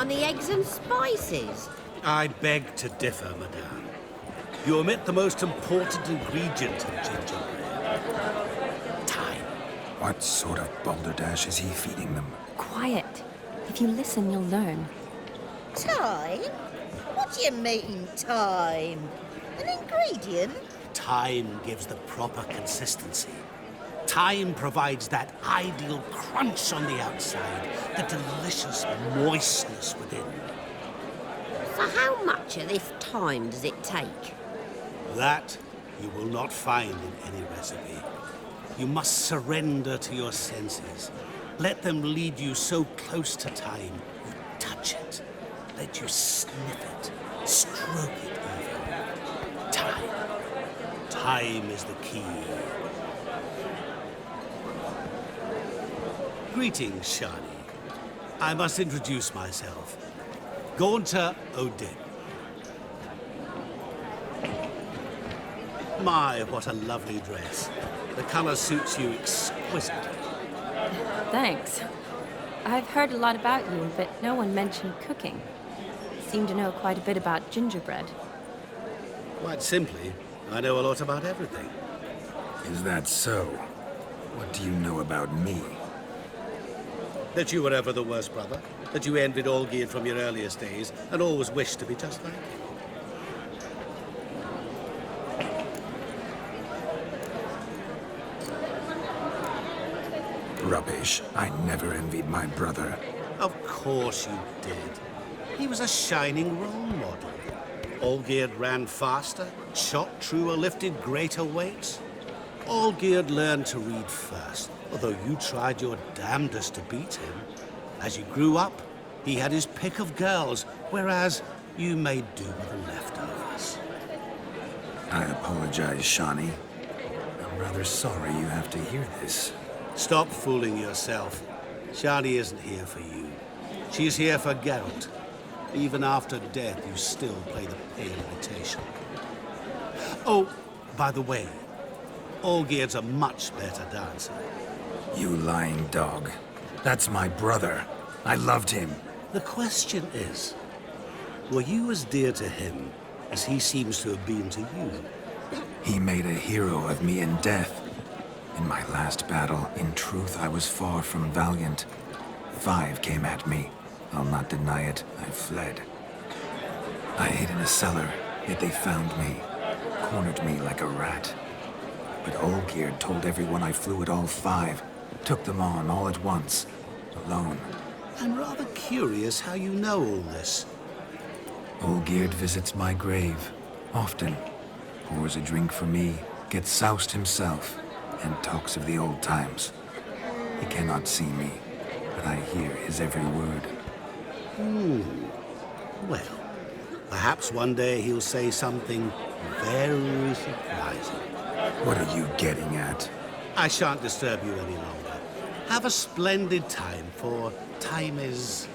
on the eggs and spices. I beg to differ, madame. You omit the most important ingredient of gingerbread. Time. What sort of balderdash is he feeding them? Quiet. If you listen, you'll learn. Time? What do you mean, time? An ingredient? Time gives the proper consistency. Time provides that ideal crunch on the outside, the delicious moistness within. So how much of this time does it take? That you will not find in any recipe. You must surrender to your senses. Let them lead you so close to time, you touch it. Let you sniff it, stroke it even. Time. Time is the key. Greetings, Shani. I must introduce myself. Gaunter Odin. My, what a lovely dress. The color suits you exquisitely. Thanks. I've heard a lot about you, but no one mentioned cooking. You seem to know quite a bit about gingerbread. Quite simply, I know a lot about everything. Is that so? What do you know about me? That you were ever the worst brother, that you envied Olgierd from your earliest days, and always wished to be just like him. Rubbish. I never envied my brother. Of course you did. He was a shining role model. Olgierd ran faster, shot truer, lifted greater weights. Olgierd learned to read first, although you tried your damnedest to beat him. As you grew up, he had his pick of girls, whereas you made do with the leftovers. I apologize, Shani. I'm rather sorry you have to hear this. Stop fooling yourself. Shani isn't here for you. She's here for Geralt. Even after death, you still play the pale imitation. Oh, by the way, Olgierd's a much better dancer. You lying dog. That's my brother. I loved him. The question is, were you as dear to him as he seems to have been to you? He made a hero of me in death. In my last battle, in truth, I was far from valiant. 5 came at me. I'll not deny it, I fled. I hid in a cellar, yet they found me, cornered me like a rat. But Olgierd told everyone I flew at all 5, took them on all at once, alone. I'm rather curious how you know all this. Olgierd visits my grave, often. Pours a drink for me, gets soused himself, and talks of the old times. He cannot see me, but I hear his every word. Well, perhaps one day he'll say something very surprising. What are you getting at? I shan't disturb you any longer. Have a splendid time, for time is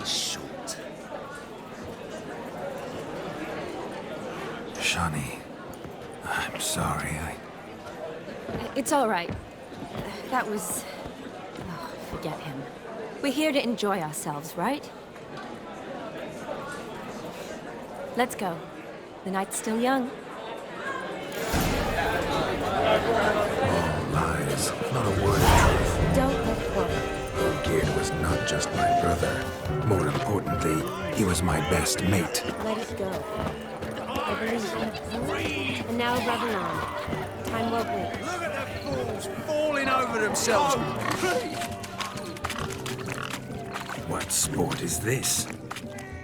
short. Shani, I'm sorry, It's all right. That was... Oh, forget him. We're here to enjoy ourselves, right? Let's go. The night's still young. All lies, not a word of truth. Don't let it worry. Olgierd was not just my brother. More importantly, he was my best mate. Let it go. I believe you. And now rub along. Time won't wait. Look at the fools falling over themselves. What sport is this?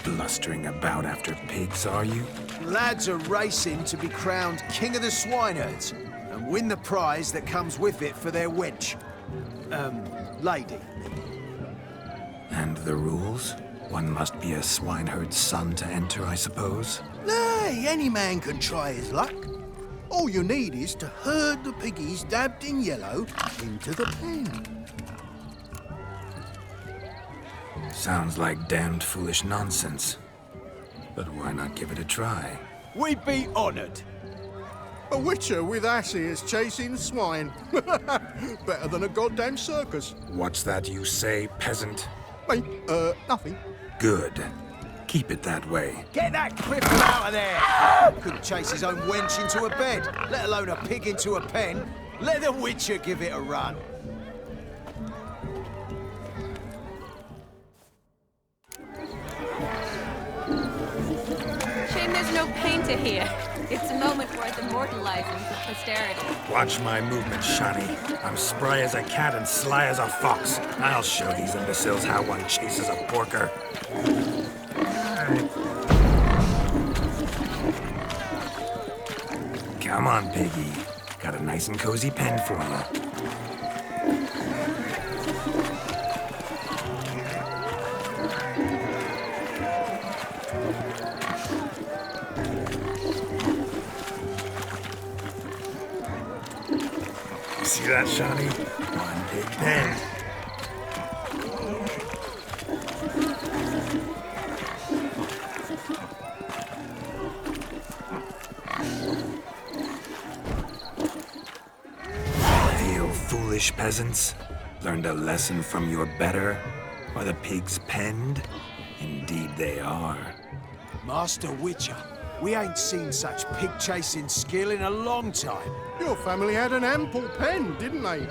Blustering about after pigs, are you? Lads are racing to be crowned King of the Swineherds and win the prize that comes with it for their wench. Lady. And the rules? One must be a swineherd's son to enter, I suppose? Nay, any man can try his luck. All you need is to herd the piggies dabbed in yellow into the pen. Sounds like damned foolish nonsense. But why not give it a try? We'd be honoured. A witcher with asses chasing swine. Better than a goddamn circus. What's that you say, peasant? Mate, nothing. Good. Keep it that way. Get that cripple out of there! Couldn't chase his own wench into a bed, let alone a pig into a pen. Let the Witcher give it a run. Shame there's no painter here. It's a moment worth immortalizing for posterity. Watch my movement, Shani. I'm spry as a cat and sly as a fox. I'll show these imbeciles how one chases a porker. Come on, piggy. Got a nice and cozy pen for you. See that, Shani? One big pen. Hail, foolish peasants. Learned a lesson from your better? Are the pigs penned? Indeed they are. Master Witcher, we ain't seen such pig-chasing skill in a long time. Your family had an ample pen, didn't they?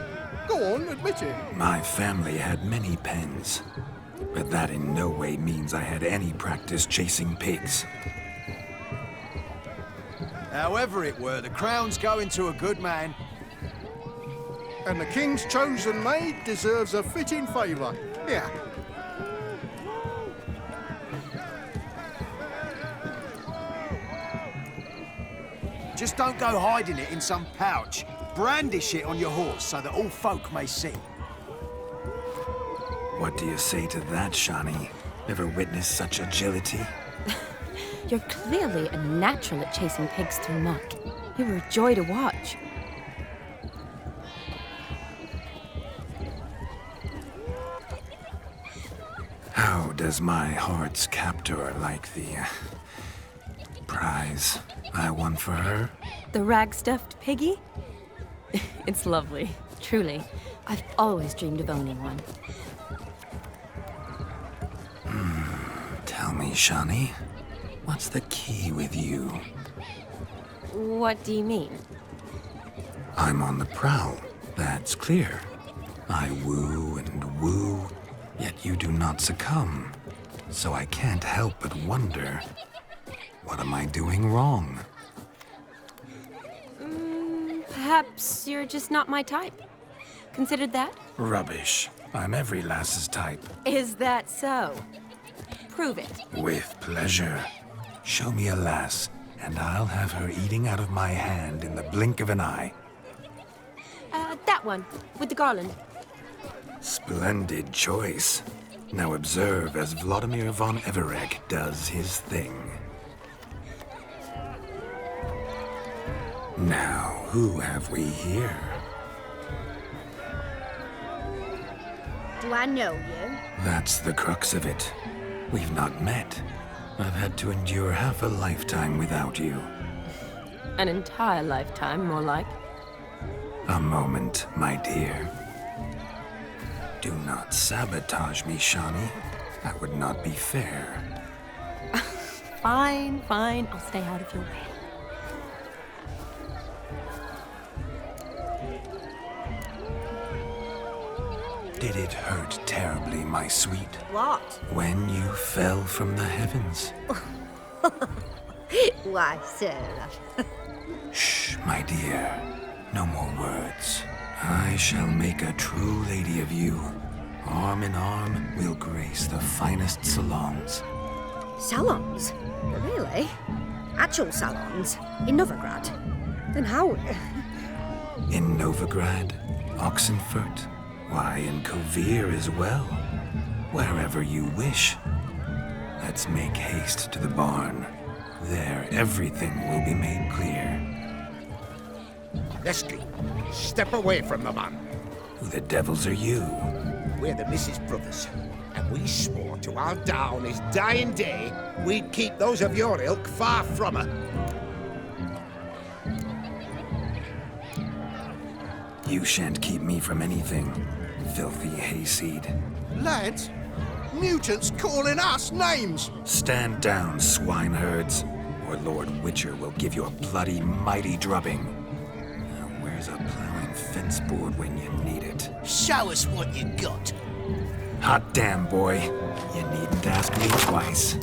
Go on, admit it. My family had many pens, but that in no way means I had any practice chasing pigs. However it were, the crown's going to a good man. And the king's chosen maid deserves a fitting favour. Here. Just don't go hiding it in some pouch. Brandish it on your horse so that all folk may see. What do you say to that, Shani? Ever witnessed such agility? You're clearly a natural at chasing pigs through muck. You were a joy to watch. How does my heart's captor like the prize I won for her? The rag-stuffed piggy? It's lovely, truly. I've always dreamed of owning one. Tell me, Shani, what's the key with you? What do you mean? I'm on the prowl, that's clear. I woo and woo, yet you do not succumb. So I can't help but wonder, what am I doing wrong? Perhaps you're just not my type. Considered that? Rubbish. I'm every lass's type. Is that so? Prove it. With pleasure. Show me a lass, and I'll have her eating out of my hand in the blink of an eye. That one, with the garland. Splendid choice. Now observe as Vladimir von Everegg does his thing. Now, who have we here? Do I know you? That's the crux of it. We've not met. I've had to endure half a lifetime without you. An entire lifetime, more like. A moment, my dear. Do not sabotage me, Shani. That would not be fair. Fine, fine. I'll stay out of your way. Did it hurt terribly, my sweet? What? When you fell from the heavens? Why, Sarah. Shh, my dear. No more words. I shall make a true lady of you. Arm in arm, we'll grace the finest salons. Salons? Really? Actual salons? In Novigrad? Then how? In Novigrad, Oxenfurt, why, in Kovir as well. Wherever you wish. Let's make haste to the barn. There, everything will be made clear. Leslie, step away from the man. Who the devils are you? We're the Mrs. Brothers, and we swore to our down his dying day we'd keep those of your ilk far from her. You shan't keep me from anything, filthy hayseed. Lads, Mutants calling us names! Stand down, swineherds, or Lord Witcher will give you a bloody mighty drubbing. Now, where's a plowing fence board when you need it? Show us what you got. Hot damn, boy. You needn't ask me twice.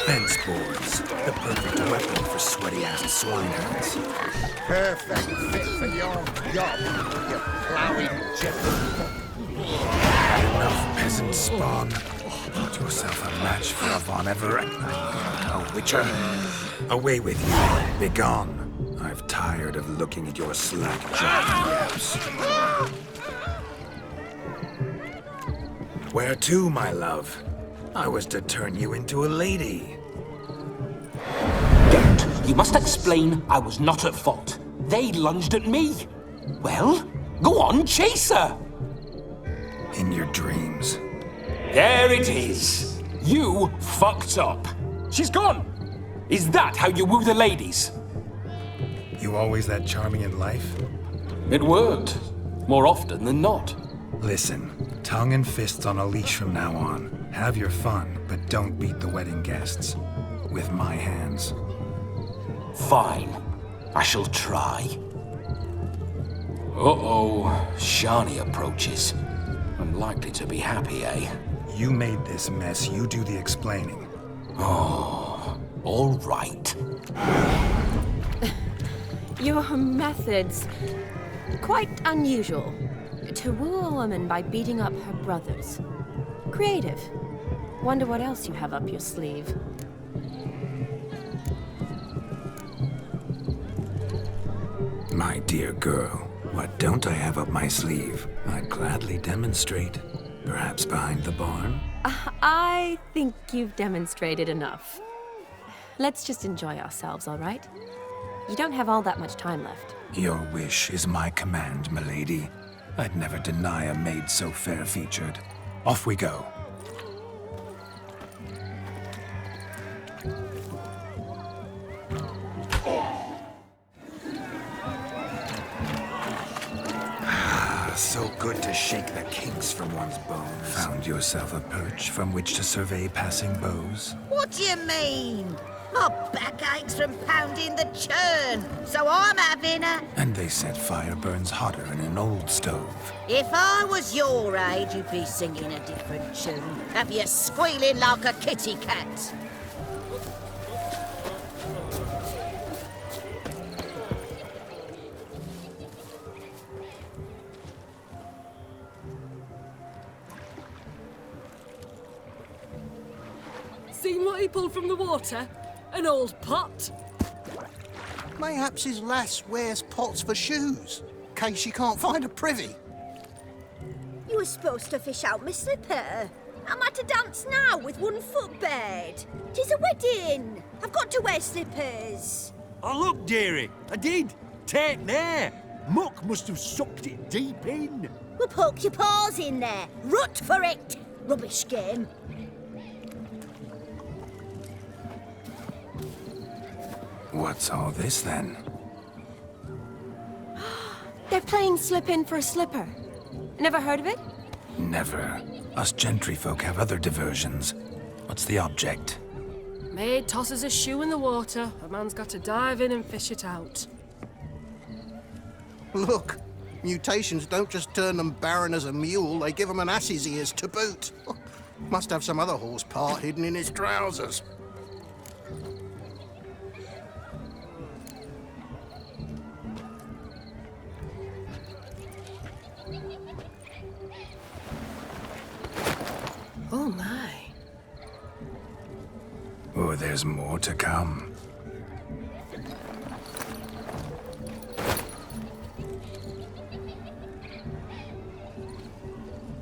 Fence boards, the perfect weapon for sweaty-ass swineherds. Perfect fit for your job, you ploughing gentleman. Had enough, peasant spawn. Get yourself a match for a Von Everett. A Witcher. Away with you. Begone. I've tired of looking at your slack-jawed yaps. Where to, my love? I was to turn you into a lady. Don't. You must explain I was not at fault. They lunged at me. Well, go on, chase her. In your dreams. There it is. You fucked up. She's gone. Is that how you woo the ladies? You always that charming in life? It worked. More often than not. Listen, tongue and fists on a leash from now on. Have your fun, but don't beat the wedding guests. With my hands. Fine. I shall try. Uh-oh. Shani approaches. Unlikely to be happy, eh? You made this mess, you do the explaining. Oh, all right. Your methods... quite unusual. To woo a woman by beating up her brothers. Creative. Wonder what else you have up your sleeve. My dear girl, what don't I have up my sleeve? I'd gladly demonstrate. Perhaps behind the barn? I think you've demonstrated enough. Let's just enjoy ourselves, all right? You don't have all that much time left. Your wish is my command, milady. I'd never deny a maid so fair-featured. Off we go. So good to shake the kinks from one's bones. Found yourself a perch from which to survey passing beaux? What do you mean? My back aches from pounding the churn, so I'm having a... And they said fire burns hotter in an old stove. If I was your age, you'd be singing a different tune. Have you squealing like a kitty cat? Seen what he pulled from the water? An old pot? Mayhaps his lass wears pots for shoes, in case she can't find a privy. You were supposed to fish out my slipper. I'm at a dance now with one foot bared. 'Tis a wedding. I've got to wear slippers. Oh, look, dearie, I did. Take there. Muck must have sucked it deep in. Well, poke your paws in there. Rut for it. Rubbish game. What's all this, then? They're playing slip-in for a slipper. Never heard of it? Never. Us gentry folk have other diversions. What's the object? Maid tosses a shoe in the water. A man's got to dive in and fish it out. Look, mutations don't just turn them barren as a mule, they give them an ass's ears to boot. Must have some other horse part hidden in his trousers. Oh, my. Oh, there's more to come.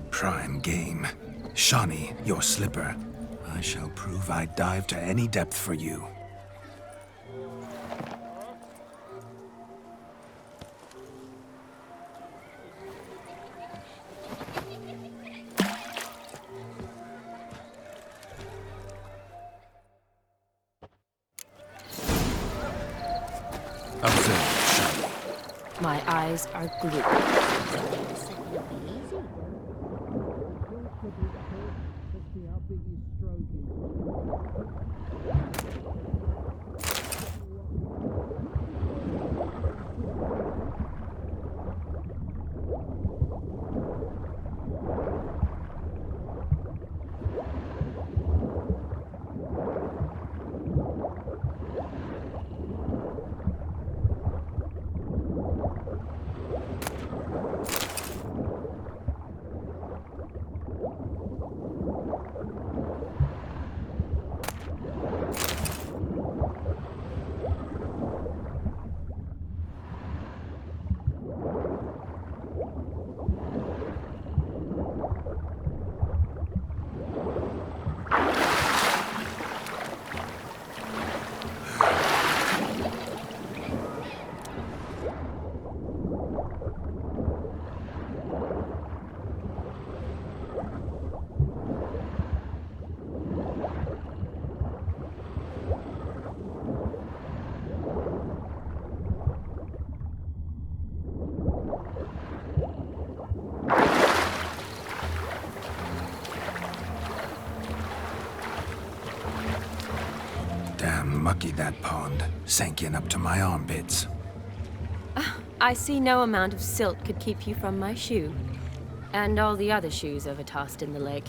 Prime game. Shani, your slipper. I shall prove I'd dive to any depth for you. My eyes are glued. Damn mucky that pond. Sank in up to my armpits. I see no amount of silt could keep you from my shoe. And all the other shoes overtossed in the lake.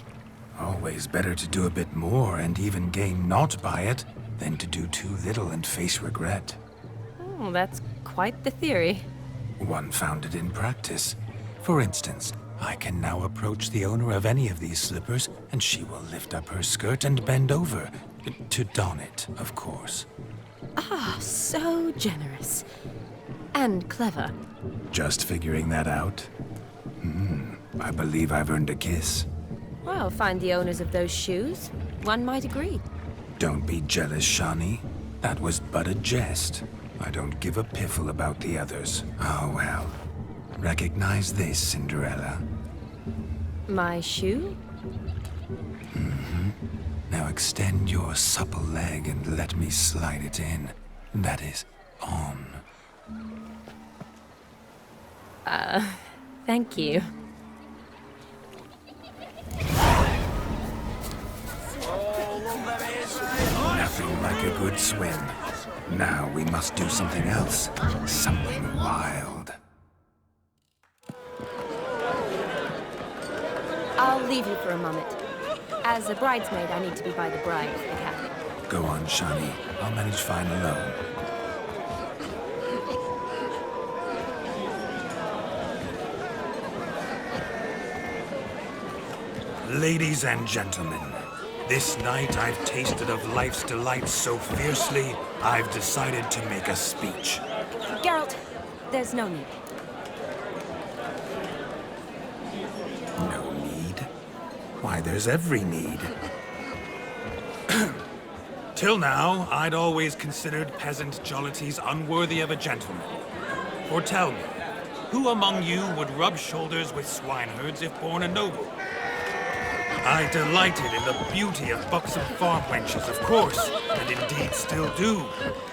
Always better to do a bit more and even gain naught by it than to do too little and face regret. Oh, that's quite the theory. One founded in practice. For instance, I can now approach the owner of any of these slippers, and she will lift up her skirt and bend over. To don it, of course. Ah, so generous. And clever. Just figuring that out? I believe I've earned a kiss. Well, find the owners of those shoes. One might agree. Don't be jealous, Shani. That was but a jest. I don't give a piffle about the others. Oh, well. Recognize this, Cinderella. My shoe? Now extend your supple leg and let me slide it in. That is, on. Thank you. Nothing like a good swim. Now we must do something else. Something wild. I'll leave you for a moment. As a bridesmaid, I need to be by the bride for the capping. Go on, Shani. I'll manage fine alone. Ladies and gentlemen, this night I've tasted of life's delights so fiercely, I've decided to make a speech. Geralt, there's no need. No need? Why, there's every need. Till now, I'd always considered peasant jollities unworthy of a gentleman. For tell me, who among you would rub shoulders with swineherds if born a noble? I delighted in the beauty of buxom farm wenches, of course, and indeed still do.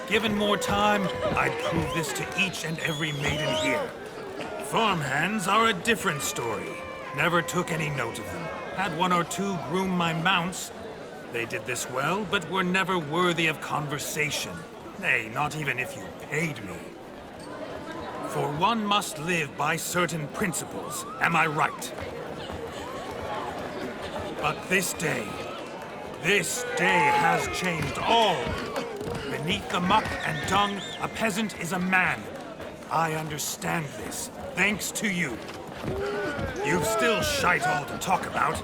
Given more time, I'd prove this to each and every maiden here. Farmhands are a different story. Never took any note of them. Had one or two groom my mounts. They did this well, but were never worthy of conversation. Nay, not even if you paid me. For one must live by certain principles, am I right? But this day has changed all. Beneath the muck and dung, a peasant is a man. I understand this, thanks to you. You've still shite all to talk about,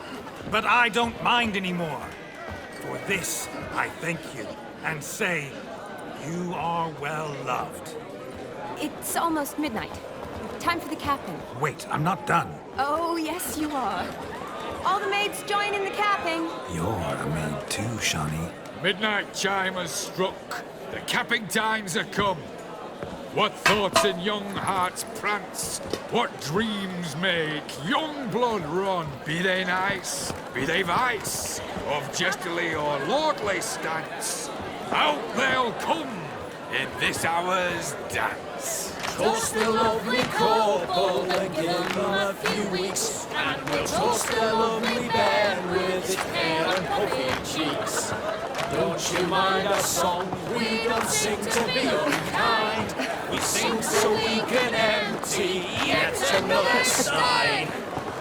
but I don't mind anymore. For this, I thank you, and say, you are well loved. It's almost midnight. Time for the capping. Wait, I'm not done. Oh, yes, you are. All the maids join in the capping. You're a maid too, Shani. Midnight chime has struck. The capping times are come. What thoughts in young hearts prance? What dreams make young blood run? Be they nice, be they vice, of jestily or lordly stance, out they'll come in this hour's dance. Toast the lovely couple and give them a few weeks, and we'll toast the lovely bed with its pale and puffy cheeks. Don't you mind our song? We don't sing to be unkind. We sing so we can empty yet another side.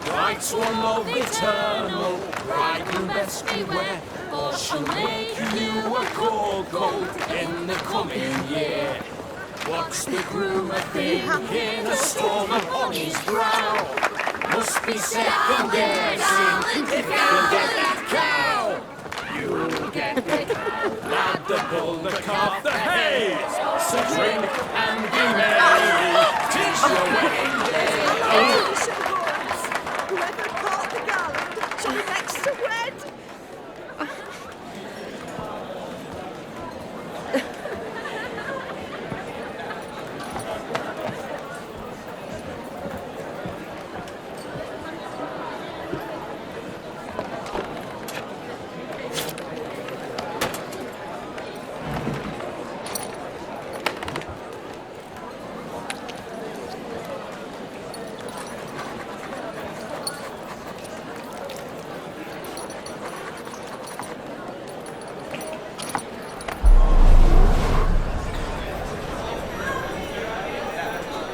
Bright one love eternal, bridegroom best beware, or she'll make you a cold in the coming year. What's the groom a thinking? A storm upon his brow. Must be second guessing if you get that cow. You'll get the cow, lad, the bull, the calf, the hay. So drink and be merry, 'tis your wedding day. Whoever caught the garland shall be next to wed.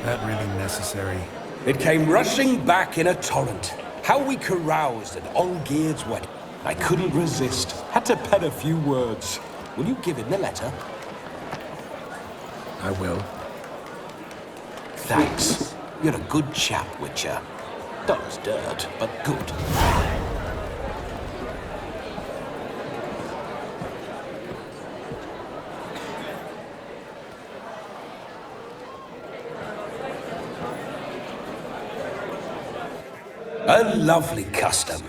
That really necessary? It came rushing back in a torrent. How we caroused at Olgierd's wedding. I couldn't resist. Had to pen a few words. Will you give him the letter? I will. Thanks. You're a good chap, Witcher. Dull as dirt, but good. A lovely custom.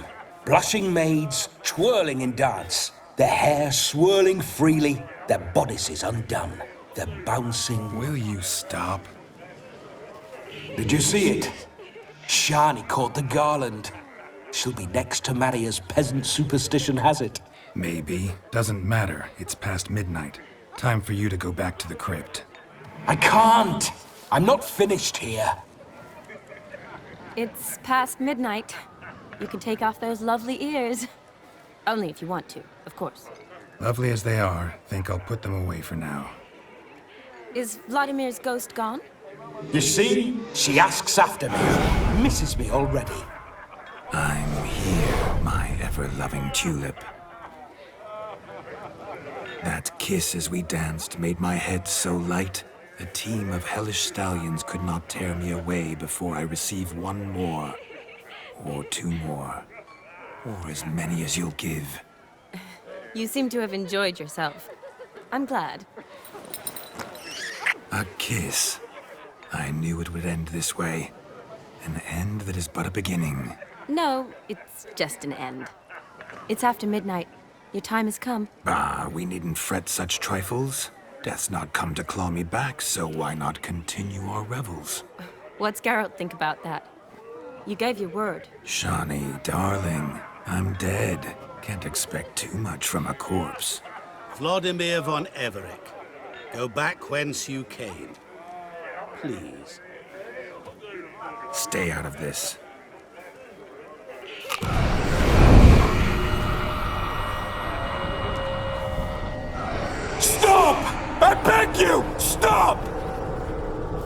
Blushing maids, twirling in dance, their hair swirling freely, their bodices undone, their bouncing... Will you stop? Did you see it? Shani caught the garland. She'll be next to marry as peasant superstition has it. Maybe. Doesn't matter. It's past midnight. Time for you to go back to the crypt. I can't! I'm not finished here. It's past midnight. You can take off those lovely ears. Only if you want to, of course. Lovely as they are, think I'll put them away for now. Is Vladimir's ghost gone? You see? She asks after me. Misses me already. I'm here, my ever-loving tulip. That kiss as we danced made my head so light. A team of hellish stallions could not tear me away before I receive one more. Or two more. Or as many as you'll give. You seem to have enjoyed yourself. I'm glad. A kiss. I knew it would end this way. An end that is but a beginning. No, it's just an end. It's after midnight. Your time has come. Ah, we needn't fret such trifles. Death's not come to claw me back, so why not continue our revels? What's Geralt think about that? You gave your word. Shani, darling, I'm dead. Can't expect too much from a corpse. Vladimir von Everick, go back whence you came. Please. Stay out of this. Stop! I beg you! Stop!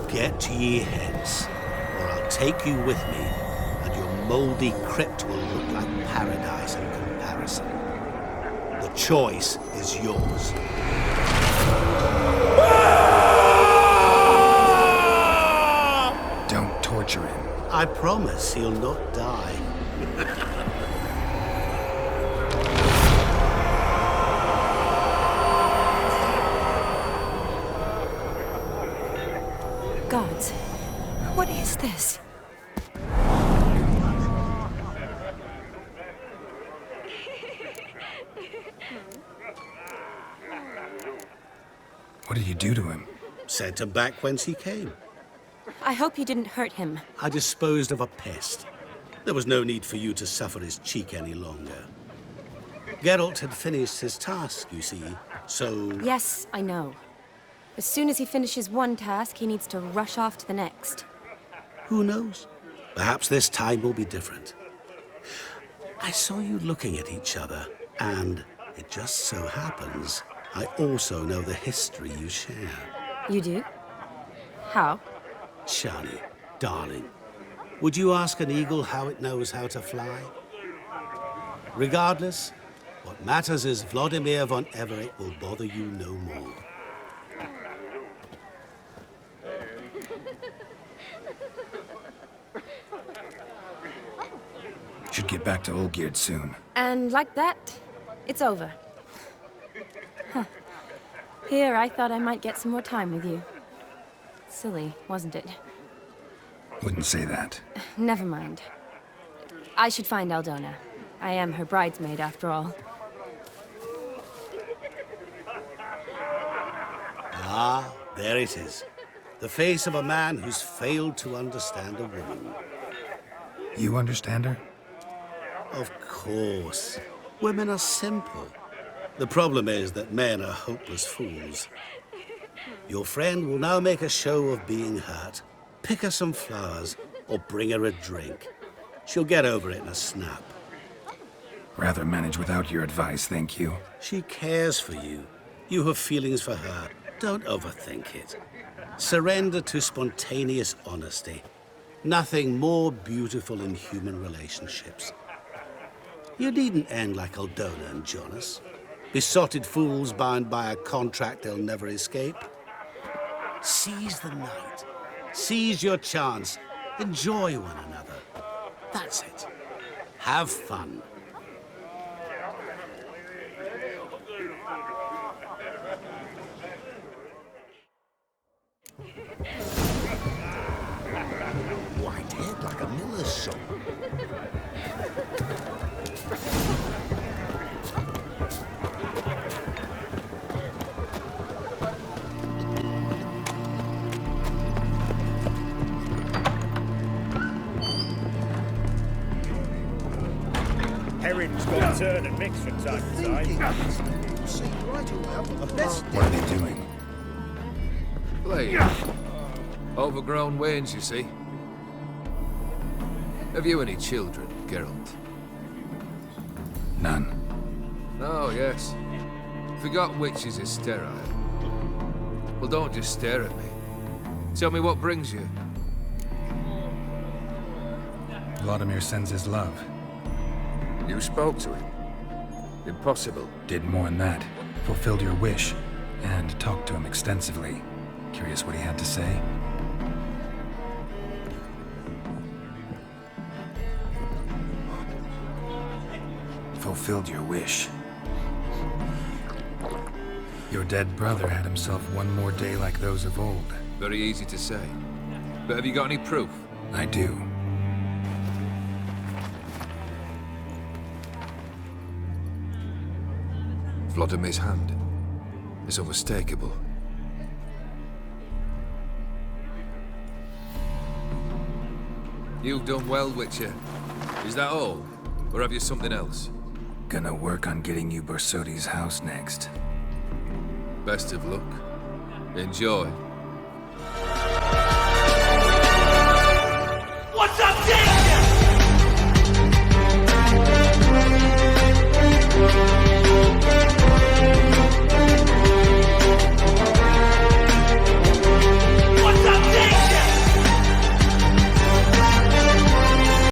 Get ye hence, or I'll take you with me, and your mouldy crypt will look like paradise in comparison. The choice is yours. Don't torture him. I promise he'll not die. Gods, what is this? What did you do to him? Sent him back whence he came. I hope you didn't hurt him. I disposed of a pest. There was no need for you to suffer his cheek any longer. Geralt had finished his task, you see, so... Yes, I know. As soon as he finishes one task, he needs to rush off to the next. Who knows? Perhaps this time will be different. I saw you looking at each other, and it just so happens I also know the history you share. You do? How? Shani, darling, would you ask an eagle how it knows how to fly? Regardless, what matters is Vladimir von Everett will bother you no more. Should get back to Olgierd soon. And like that, it's over. Huh. Here, I thought I might get some more time with you. Silly, wasn't it? Wouldn't say that. Never mind. I should find Aldona. I am her bridesmaid, after all. Ah, there it is. The face of a man who's failed to understand a woman. You understand her? Of course. Women are simple. The problem is that men are hopeless fools. Your friend will now make a show of being hurt, pick her some flowers, or bring her a drink. She'll get over it in a snap. Rather manage without your advice, thank you. She cares for you. You have feelings for her. Don't overthink it. Surrender to spontaneous honesty. Nothing more beautiful in human relationships. You needn't end like Aldona and Jonas. Besotted fools bound by a contract they'll never escape. Seize the night. Seize your chance. Enjoy one another. That's it. Have fun. White head like a miller's son. Herring's got to turn and mix from time to time. What are they doing? Playing. Overgrown wains, you see. Have you any children, Geralt? None. Oh, yes. Forgot witches is sterile. Well, don't just stare at me. Tell me what brings you. Vladimir sends his love. You spoke to him? Impossible. Did more than that. Fulfilled your wish. And talked to him extensively. Curious what he had to say? Fulfilled your wish. Your dead brother had himself one more day like those of old. Very easy to say. But have you got any proof? I do. Vladimir's hand is unmistakable. You've done well, Witcher. Is that all? Or have you something else? Gonna work on getting you Borsodi's house next. Best of luck. Enjoy. What's up, danger?